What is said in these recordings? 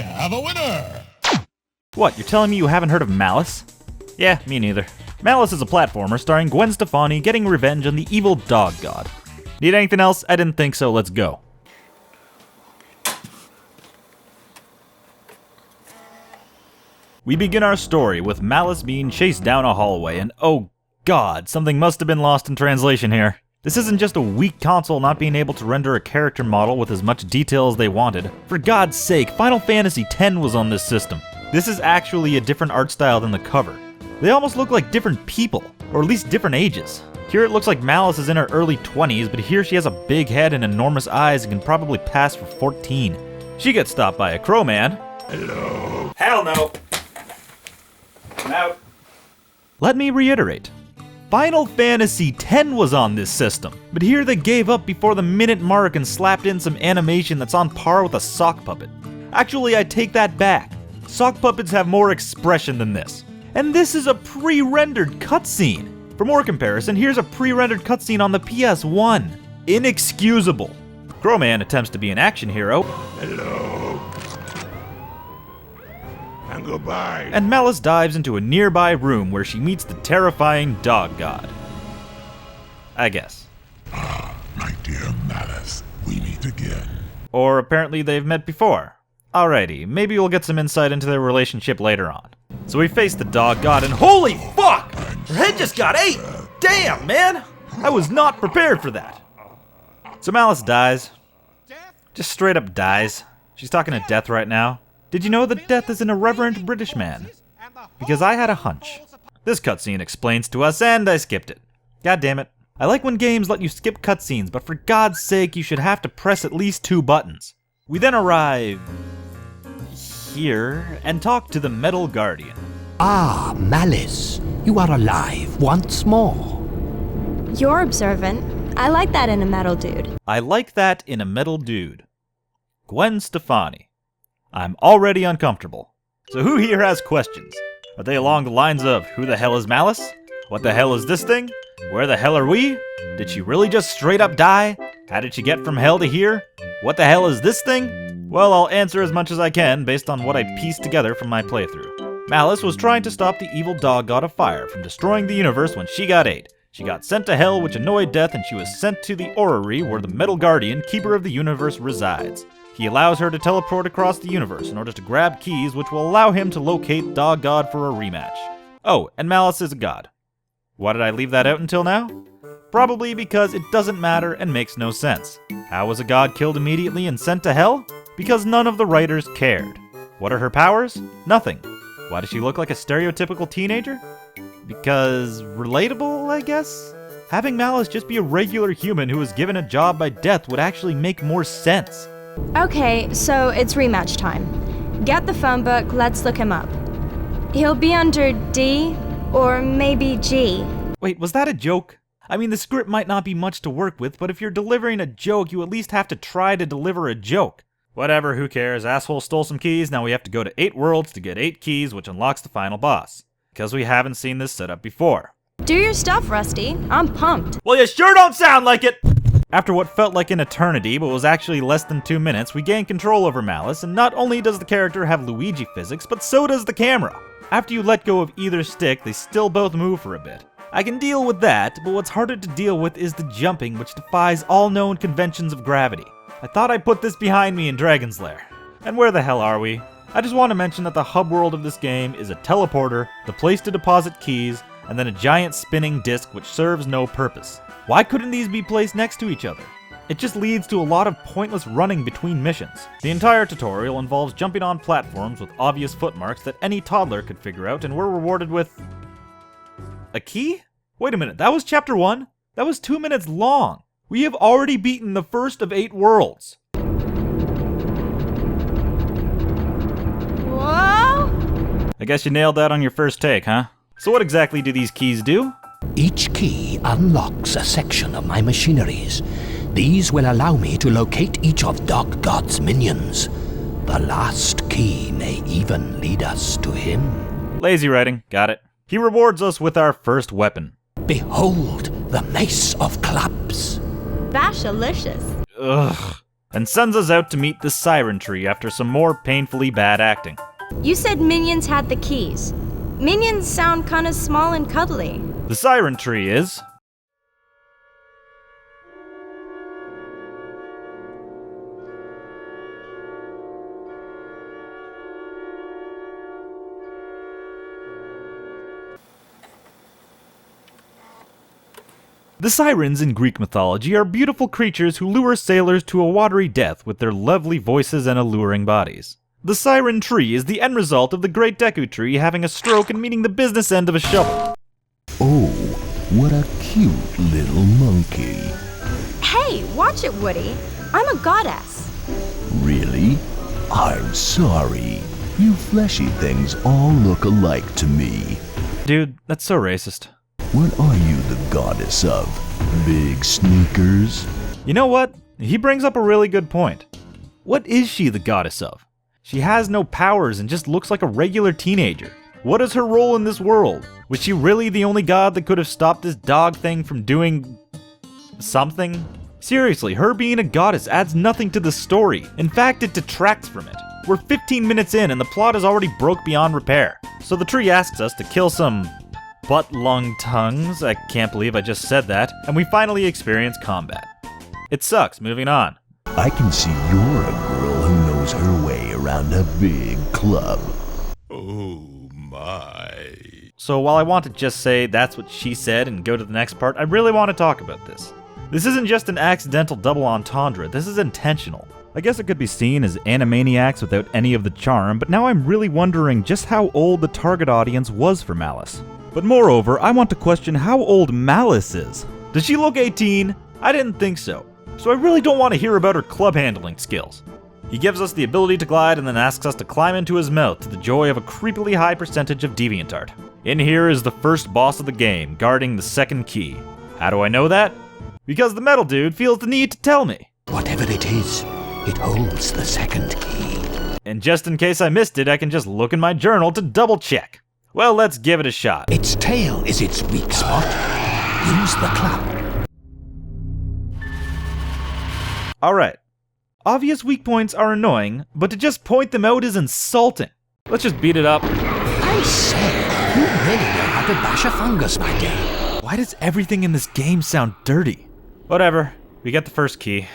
have a winner! What, you're telling me you haven't heard of Malice? Yeah, me neither. Malice is a platformer starring Gwen Stefani getting revenge on the evil dog god. Need anything else? I didn't think so, let's go. We begin our story with Malice being chased down a hallway, and oh god, something must have been lost in translation here. This isn't just a weak console not being able to render a character model with as much detail as they wanted. For God's sake, Final Fantasy X was on this system. This is actually a different art style than the cover. They almost look like different people, or at least different ages. Here it looks like Malice is in her early 20s, but here she has a big head and enormous eyes and can probably pass for 14. She gets stopped by a crow man. Hello. Hell no. I'm out. Let me reiterate. Final Fantasy X was on this system, but here they gave up before the minute mark and slapped in some animation that's on par with a sock puppet. Actually, I take that back. Sock puppets have more expression than this. And this is a pre-rendered cutscene. For more comparison, here's a pre-rendered cutscene on the PS1. Inexcusable. Crowman attempts to be an action hero. Hello. And goodbye. And Malice dives into a nearby room where she meets the terrifying dog god. I guess. Ah, my dear Malice, we meet again. Or apparently they've met before. Alrighty, maybe we'll get some insight into their relationship later on. So we face the dog god and holy fuck! Her head just got ate! Damn, man! I was not prepared for that. So Malice dies. Just straight up dies. She's talking to Death right now. Did you know that Death is an irreverent British man? Because I had a hunch. This cutscene explains to us, and I skipped it. God damn it. I like when games let you skip cutscenes, but for God's sake, you should have to press at least 2 buttons. We then arrive here and talk to the Metal Guardian. Ah, Malice, you are alive once more. You're observant. I like that in a metal dude. I like that in a metal dude. Gwen Stefani. I'm already uncomfortable. So who here has questions? Are they along the lines of, who the hell is Malice? What the hell is this thing? Where the hell are we? Did she really just straight up die? How did she get from hell to here? What the hell is this thing? Well, I'll answer as much as I can based on what I pieced together from my playthrough. Malice was trying to stop the evil dog god of fire from destroying the universe when she got ate. She got sent to hell, which annoyed Death, and she was sent to the orrery where the Metal Guardian, keeper of the universe, resides. He allows her to teleport across the universe in order to grab keys which will allow him to locate Dog God for a rematch. Oh, and Malice is a god. Why did I leave that out until now? Probably because it doesn't matter and makes no sense. How was a god killed immediately and sent to hell? Because none of the writers cared. What are her powers? Nothing. Why does she look like a stereotypical teenager? Because relatable, I guess? Having Malice just be a regular human who was given a job by Death would actually make more sense. Okay, so it's rematch time. Get the phone book, let's look him up. He'll be under D, or maybe G. Wait, was that a joke? I mean, the script might not be much to work with, but if you're delivering a joke, you at least have to try to deliver a joke. Whatever, who cares? Asshole stole some keys, now we have to go to 8 worlds to get 8 keys, which unlocks the final boss. Because we haven't seen this setup before. Do your stuff, Rusty. I'm pumped. Well, you sure don't sound like it! After what felt like an eternity, but was actually less than 2 minutes, we gain control over Malice, and not only does the character have Luigi physics, but so does the camera. After you let go of either stick, they still both move for a bit. I can deal with that, but what's harder to deal with is the jumping, which defies all known conventions of gravity. I thought I'd put this behind me in Dragon's Lair. And where the hell are we? I just want to mention that the hub world of this game is a teleporter, the place to deposit keys, and then a giant spinning disc which serves no purpose. Why couldn't these be placed next to each other? It just leads to a lot of pointless running between missions. The entire tutorial involves jumping on platforms with obvious footmarks that any toddler could figure out, and we're rewarded with a key? Wait a minute, that was chapter 1? That was 2 minutes long. We have already beaten the first of 8 worlds. Whoa! I guess you nailed that on your first take, huh? So what exactly do these keys do? Each key unlocks a section of my machineries. These will allow me to locate each of Dog God's minions. The last key may even lead us to him. Lazy writing, got it. He rewards us with our first weapon. Behold the Mace of Clubs. Bashalicious. Ugh. and sends us out to meet the Siren Tree after some more painfully bad acting. You said minions had the keys. Minions sound kinda small and cuddly. The Siren Tree is... The sirens in Greek mythology are beautiful creatures who lure sailors to a watery death with their lovely voices and alluring bodies. The Siren Tree is the end result of the Great Deku Tree having a stroke and meeting the business end of a shovel. Oh, what a cute little monkey. Hey, watch it, Woody. I'm a goddess. Really? I'm sorry. You fleshy things all look alike to me. Dude, that's so racist. What are you the goddess of? Big sneakers? You know what? He brings up a really good point. What is she the goddess of? She has no powers and just looks like a regular teenager. What is her role in this world? Was she really the only god that could have stopped this dog thing from doing... something? Seriously, her being a goddess adds nothing to the story. In fact, it detracts from it. We're 15 minutes in and the plot is already broke beyond repair. So the tree asks us to kill some... butt-lung tongues, I can't believe I just said that, and we finally experience combat. It sucks, moving on. I can see you're a girl who knows her way around a big club. Oh my. So while I want to just say that's what she said and go to the next part, I really want to talk about this. This isn't just an accidental double entendre, this is intentional. I guess it could be seen as Animaniacs without any of the charm, but now I'm really wondering just how old the target audience was for Malice. But moreover, I want to question how old Malice is. Does she look 18? I didn't think so. So I really don't want to hear about her club handling skills. He gives us the ability to glide and then asks us to climb into his mouth to the joy of a creepily high percentage of DeviantArt. In here is the first boss of the game, guarding the second key. How do I know that? Because the metal dude feels the need to tell me. Whatever it is, it holds the second key. And just in case I missed it, I can just look in my journal to double check. Well, let's give it a shot. Its tail is its weak spot. Use the club. Alright. Obvious weak points are annoying, but to just point them out is insulting. Let's just beat it up. I say, you really know how to bash a fungus, my dear. Why does everything in this game sound dirty? Whatever. We get the first key.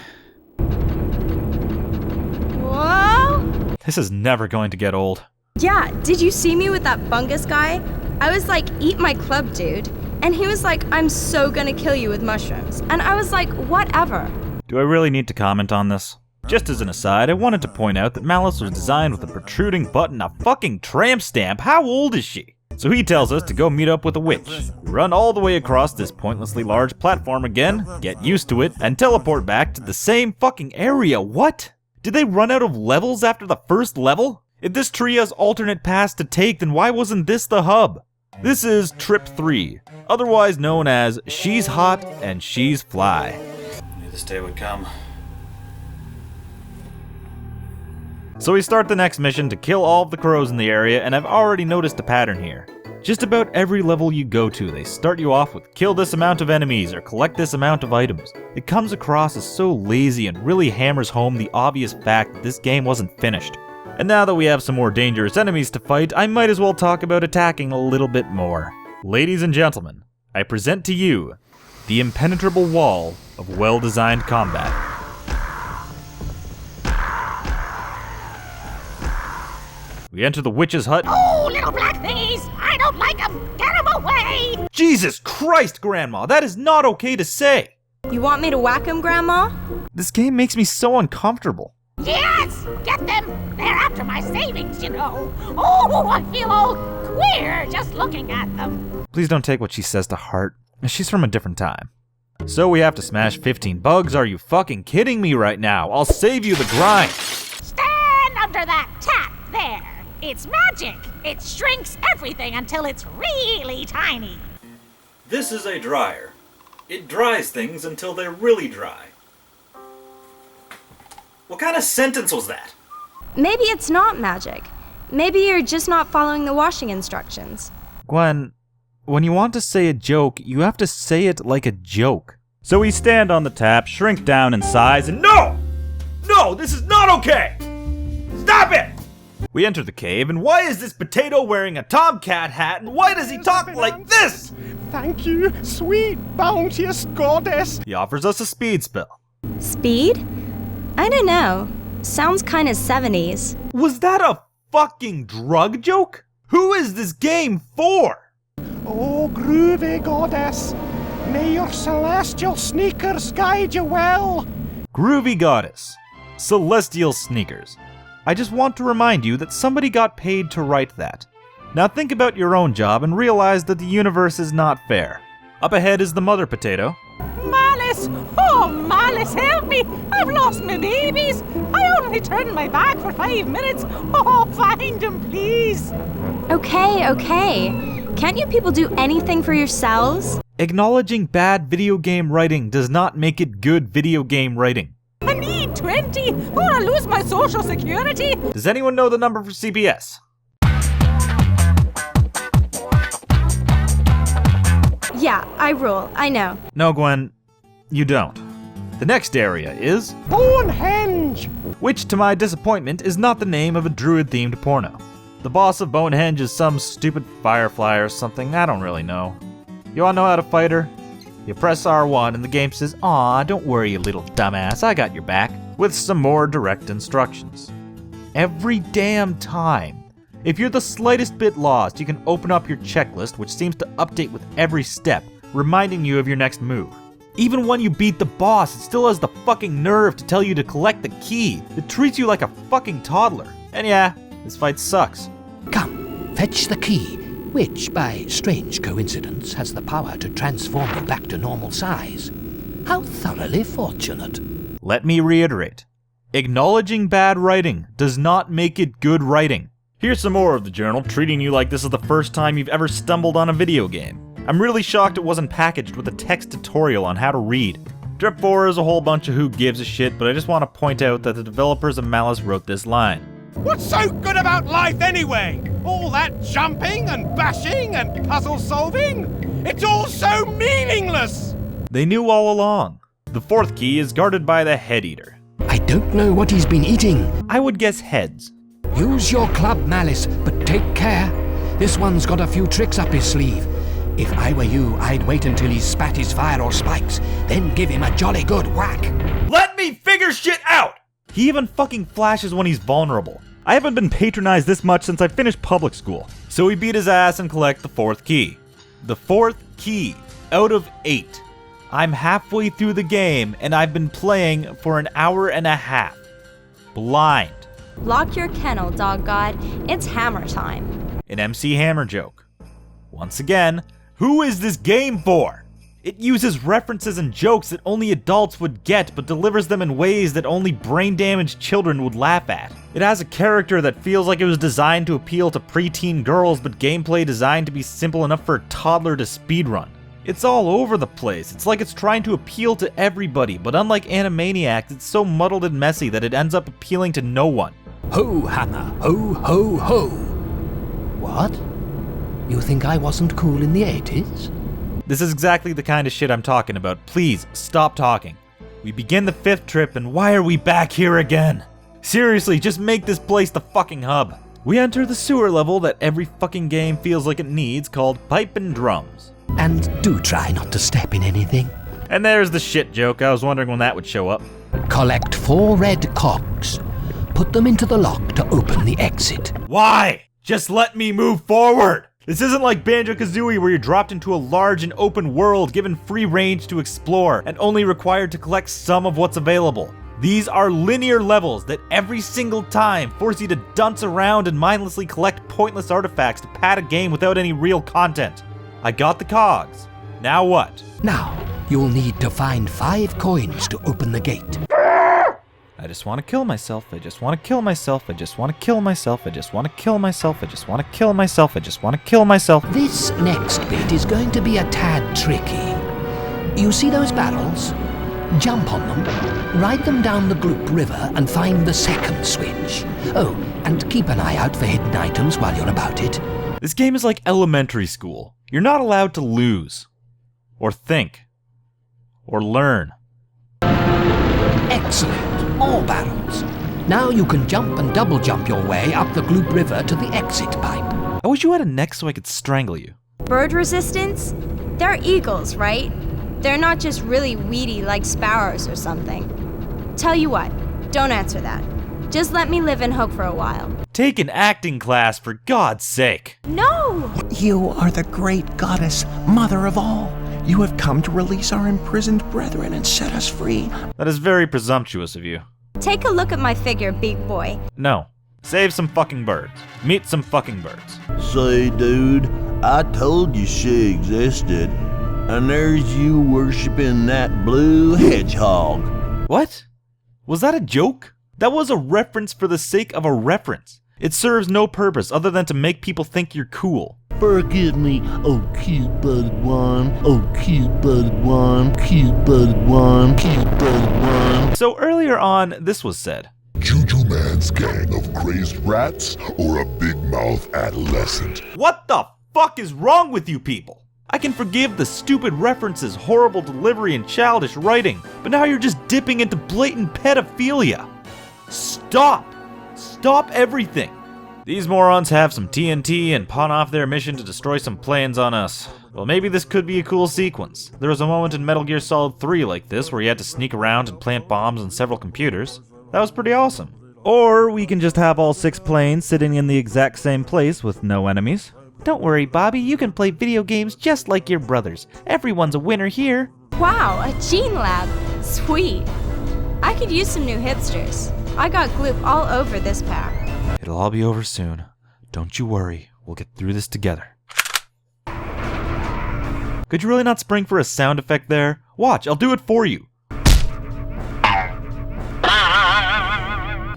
Whoa! This is never going to get old. Yeah, did you see me with that fungus guy? I was like, eat my club, dude. And he was like, I'm so gonna kill you with mushrooms. And I was like, whatever. Do I really need to comment on this? Just as an aside, I wanted to point out that Malice was designed with a protruding butt and a fucking tramp stamp. How old is she? So he tells us to go meet up with a witch. We run all the way across this pointlessly large platform again, get used to it, and teleport back to the same fucking area. What? Did they run out of levels after the first level? If this tree has alternate paths to take, then why wasn't this the hub? This is Trip 3, otherwise known as She's Hot and She's Fly. I knew this day would come. So we start the next mission to kill all of the crows in the area, and I've already noticed a pattern here. Just about every level you go to, they start you off with kill this amount of enemies or collect this amount of items. It comes across as so lazy and really hammers home the obvious fact that this game wasn't finished. And now that we have some more dangerous enemies to fight, I might as well talk about attacking a little bit more. Ladies and gentlemen, I present to you the impenetrable wall of well-designed combat. We enter the witch's hut. Oh, little black thingies! I don't like them! Get them away! Jesus Christ, Grandma, that is not okay to say! You want me to whack him, Grandma? This game makes me so uncomfortable. Yes! Get them! They're after my savings, you know. Oh, I feel all queer just looking at them. Please don't take what she says to heart. She's from a different time. So we have to smash 15 bugs? Are you fucking kidding me right now? I'll save you the grind. Stand under that tap there. It's magic. It shrinks everything until it's really tiny. This is a dryer. It dries things until they're really dry. What kind of sentence was that? Maybe it's not magic. Maybe you're just not following the washing instructions. Gwen, when you want to say a joke, you have to say it like a joke. So we stand on the tap, shrink down in size, and no! No, this is not okay! Stop it! We enter the cave, and why is this potato wearing a tomcat hat, and why does he talk like this? Thank you, sweet, bounteous goddess. He offers us a speed spell. Speed? I don't know. Sounds kind of 70s. Was that a fucking drug joke? Who is this game for? Oh, groovy goddess. May your celestial sneakers guide you well. Groovy Goddess. Celestial Sneakers. I just want to remind you that somebody got paid to write that. Now think about your own job and realize that the universe is not fair. Up ahead is the mother potato. Malice! Oh, Malice, help me! I've lost my babies! I only turned my back for 5 minutes! Oh, find them, please! Okay. Can't you people do anything for yourselves? Acknowledging bad video game writing does not make it good video game writing. I need 20 or I lose my social security! Does anyone know the number for CPS? Yeah, I rule. I know. No, Gwen, you don't. The next area is... Bonehenge. which, to my disappointment, is not the name of a druid-themed porno. The boss of Bonehenge is some stupid firefly or something, I don't really know. You wanna know how to fight her? You press R1 and the game says, "Aw, don't worry, you little dumbass, I got your back," with some more direct instructions. Every damn time. If you're the slightest bit lost, you can open up your checklist, which seems to update with every step, reminding you of your next move. Even when you beat the boss, it still has the fucking nerve to tell you to collect the key. It treats you like a fucking toddler. And yeah, this fight sucks. Come, fetch the key, which, by strange coincidence, has the power to transform you back to normal size. How thoroughly fortunate. Let me reiterate. Acknowledging bad writing does not make it good writing. Here's some more of the journal, treating you like this is the first time you've ever stumbled on a video game. I'm really shocked it wasn't packaged with a text tutorial on how to read. Drip 4 is a whole bunch of who gives a shit, but I just want to point out that the developers of Malice wrote this line. What's so good about life anyway? All that jumping and bashing and puzzle solving? It's all so meaningless! They knew all along. The fourth key is guarded by the Head Eater. I don't know what he's been eating. I would guess heads. Use your club, Malice, but take care. This one's got a few tricks up his sleeve. If I were you, I'd wait until he's spat his fire or spikes, then give him a jolly good whack. Let me figure shit out! He even fucking flashes when he's vulnerable. I haven't been patronized this much since I finished public school. So we beat his ass and collect the fourth key. The fourth key, out of 8. I'm halfway through the game and I've been playing for an hour and a half. Blind. Lock your kennel, dog god. It's hammer time. An MC Hammer joke. Once again, who is this game for? It uses references and jokes that only adults would get, but delivers them in ways that only brain-damaged children would laugh at. It has a character that feels like it was designed to appeal to preteen girls, but gameplay designed to be simple enough for a toddler to speedrun. It's all over the place. It's like it's trying to appeal to everybody, but unlike Animaniacs, it's so muddled and messy that it ends up appealing to no one. Ho, Hammer, ho, ho, ho. What? You think I wasn't cool in the 80s? This is exactly the kind of shit I'm talking about. Please, stop talking. We begin the 5th trip, and why are we back here again? Seriously, just make this place the fucking hub. We enter the sewer level that every fucking game feels like it needs, called Pipe and Drums. And do try not to step in anything. And there's the shit joke. I was wondering when that would show up. Collect 4 red cogs. Put them into the lock to open the exit. Why? Just let me move forward! This isn't like Banjo-Kazooie where you're dropped into a large and open world given free range to explore and only required to collect some of what's available. These are linear levels that every single time force you to dunce around and mindlessly collect pointless artifacts to pad a game without any real content. I got the cogs. Now what? Now, you'll need to find 5 coins to open the gate. I just want to kill myself, I just want to kill myself, I just want to kill myself, I just want to kill myself, I just want to kill myself, I just want to kill myself. This next bit is going to be a tad tricky. You see those barrels? Jump on them, ride them down the Gloop River and find the second switch. Oh, and keep an eye out for hidden items while you're about it. This game is like elementary school. You're not allowed to lose. Or think. Or learn. Excellent. more barrels. Now you can jump and double jump your way up the Gloop River to the exit pipe. I wish you had a neck so I could strangle you. Bird resistance? They're eagles, right? They're not just really weedy like sparrows or something. Tell you what, don't answer that. Just let me live in hope for a while. Take an acting class, for God's sake. No! You are the great goddess, mother of all. You have come to release our imprisoned brethren and set us free. That is very presumptuous of you. Take a look at my figure, big boy. No. Save some fucking birds. Meet some fucking birds. Say, dude, I told you she existed. And there's you worshiping that blue hedgehog. What? Was that a joke? That was a reference for the sake of a reference. It serves no purpose other than to make people think you're cool. Forgive me, oh cute budded one, oh cute budded one, cute budded one, cute budded one. So earlier on, this was said. Juju Man's gang of crazed rats or a big mouth adolescent? What the fuck is wrong with you people? I can forgive the stupid references, horrible delivery, and childish writing, but now you're just dipping into blatant pedophilia. Stop! Stop everything! These morons have some TNT and pawn off their mission to destroy some planes on us. Well, maybe this could be a cool sequence. There was a moment in Metal Gear Solid 3 like this where you had to sneak around and plant bombs on several computers. That was pretty awesome. Or we can just have all 6 planes sitting in the exact same place with no enemies. Don't worry, Bobby, you can play video games just like your brothers. Everyone's a winner here. Wow, a gene lab. Sweet. I could use some new hipsters. I got gloop all over this pack. It'll all be over soon. Don't you worry, we'll get through this together. Could you really not spring for a sound effect there? Watch, I'll do it for you.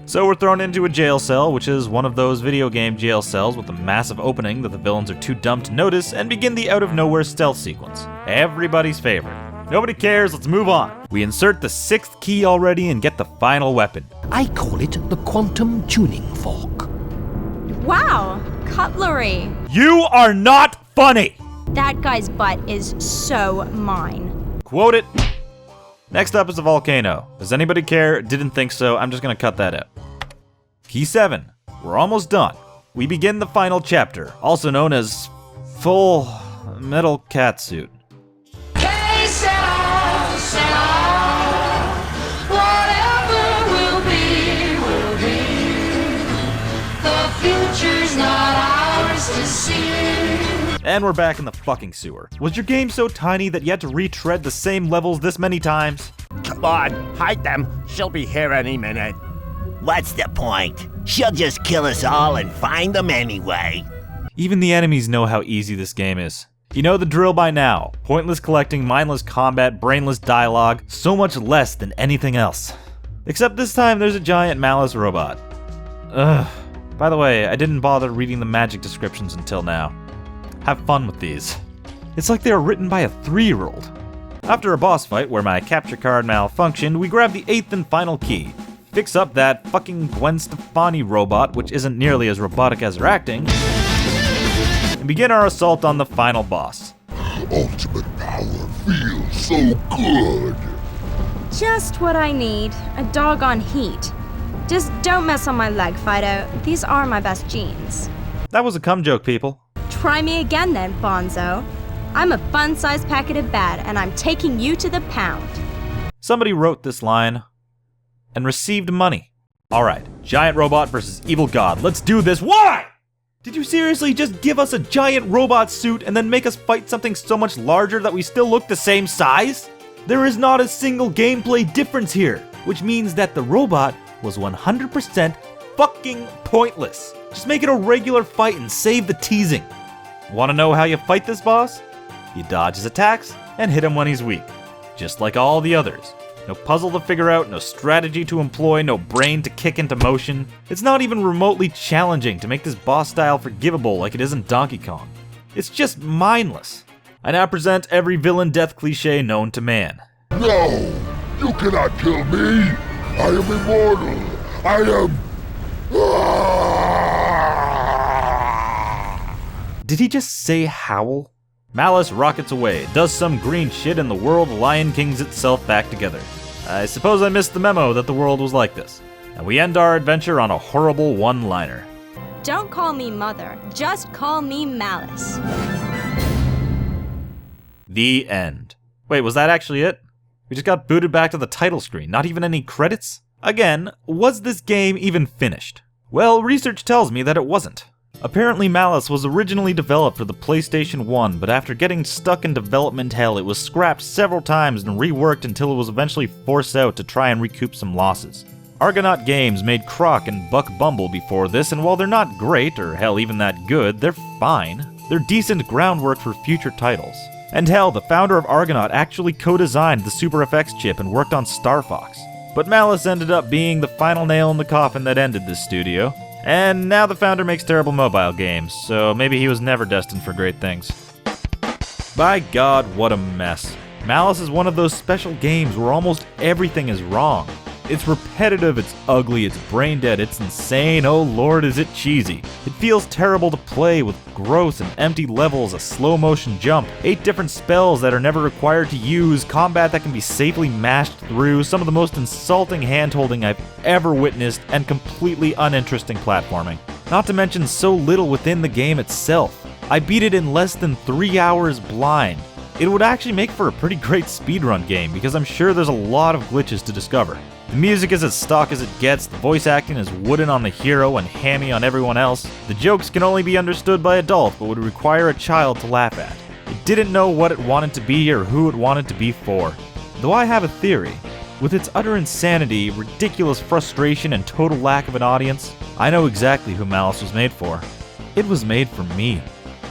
So we're thrown into a jail cell, which is one of those video game jail cells with a massive opening that the villains are too dumb to notice, and begin the out-of-nowhere stealth sequence. Everybody's favorite. Nobody cares, let's move on. We insert the 6th key already and get the final weapon. I call it the quantum tuning fork. Wow, cutlery. You are not funny! That guy's butt is so mine. Quote it. Next up is a volcano. Does anybody care? Didn't think so. I'm just gonna cut that out. Key 7. We're almost done. We begin the final chapter, also known as Full Metal Catsuit. And we're back in the fucking sewer. Was your game so tiny that you had to retread the same levels this many times? Come on, hide them. She'll be here any minute. What's the point? She'll just kill us all and find them anyway. Even the enemies know how easy this game is. You know the drill by now. Pointless collecting, mindless combat, brainless dialogue, so much less than anything else. Except this time there's a giant Malice robot. Ugh. By the way, I didn't bother reading the magic descriptions until now. Have fun with these. It's like they were written by a 3-year-old. After a boss fight where my capture card malfunctioned, we grab the 8th and final key. Fix up that fucking Gwen Stefani robot, which isn't nearly as robotic as her acting, and begin our assault on the final boss. Ultimate power feels so good. Just what I need. A doggone heat. Just don't mess on my leg, Fido. These are my best jeans. That was a cum joke, people. Try me again then, Bonzo. I'm a fun-sized packet of bad, and I'm taking you to the pound. Somebody wrote this line and received money. Alright, giant robot versus evil god. Let's do this. Why? Did you seriously just give us a giant robot suit and then make us fight something so much larger that we still look the same size? There is not a single gameplay difference here, which means that the robot was 100% fucking pointless. Just make it a regular fight and save the teasing. Want to know how you fight this boss? You dodge his attacks and hit him when he's weak. Just like all the others. No puzzle to figure out, no strategy to employ, no brain to kick into motion. It's not even remotely challenging to make this boss style forgivable like it is in Donkey Kong. It's just mindless. I now present every villain death cliche known to man. No! You cannot kill me! I am immortal! I am... Did he just say howl? Malice rockets away, does some green shit, and the world Lion Kings itself back together. I suppose I missed the memo that the world was like this. And we end our adventure on a horrible one-liner. Don't call me Mother, just call me Malice. The end. Wait, was that actually it? We just got booted back to the title screen, not even any credits? Again, was this game even finished? Well, research tells me that it wasn't. Apparently Malice was originally developed for the PlayStation 1, but after getting stuck in development hell, it was scrapped several times and reworked until it was eventually forced out to try and recoup some losses. Argonaut Games made Croc and Buck Bumble before this, and while they're not great, or hell even that good, they're fine. They're decent groundwork for future titles. And hell, the founder of Argonaut actually co-designed the Super FX chip and worked on Star Fox. But Malice ended up being the final nail in the coffin that ended this studio. And now the founder makes terrible mobile games, so maybe he was never destined for great things. By God, what a mess. Malice is one of those special games where almost everything is wrong. It's repetitive, it's ugly, it's brain dead, it's insane, oh lord is it cheesy. It feels terrible to play with gross and empty levels, a slow motion jump, 8 different spells that are never required to use, combat that can be safely mashed through, some of the most insulting hand-holding I've ever witnessed, and completely uninteresting platforming. Not to mention so little within the game itself. I beat it in less than 3 hours blind. It would actually make for a pretty great speedrun game because I'm sure there's a lot of glitches to discover. The music is as stock as it gets, the voice acting is wooden on the hero and hammy on everyone else. The jokes can only be understood by adults but would require a child to laugh at. It didn't know what it wanted to be or who it wanted to be for. Though I have a theory. With its utter insanity, ridiculous frustration, and total lack of an audience, I know exactly who Malice was made for. It was made for me.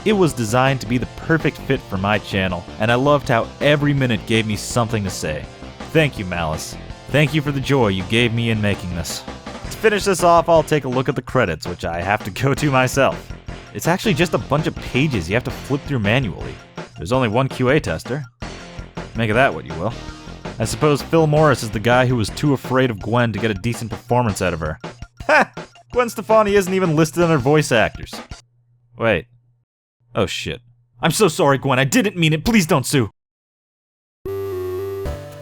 It was designed to be the perfect fit for my channel, and I loved how every minute gave me something to say. Thank you, Malice. Thank you for the joy you gave me in making this. To finish this off, I'll take a look at the credits, which I have to go to myself. It's actually just a bunch of pages you have to flip through manually. There's only one QA tester. Make of that what you will. I suppose Phil Morris is the guy who was too afraid of Gwen to get a decent performance out of her. Ha! Gwen Stefani isn't even listed under voice actors. Wait. Oh shit. I'm so sorry, Gwen, I didn't mean it, please don't sue!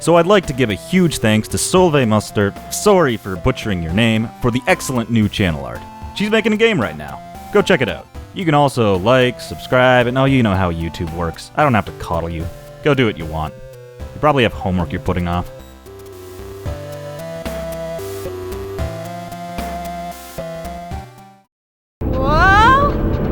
So I'd like to give a huge thanks to Solveig Moster, sorry for butchering your name, for the excellent new channel art. She's making a game right now. Go check it out. You can also like, subscribe, and oh, you know how YouTube works. I don't have to coddle you. Go do what you want. You probably have homework you're putting off.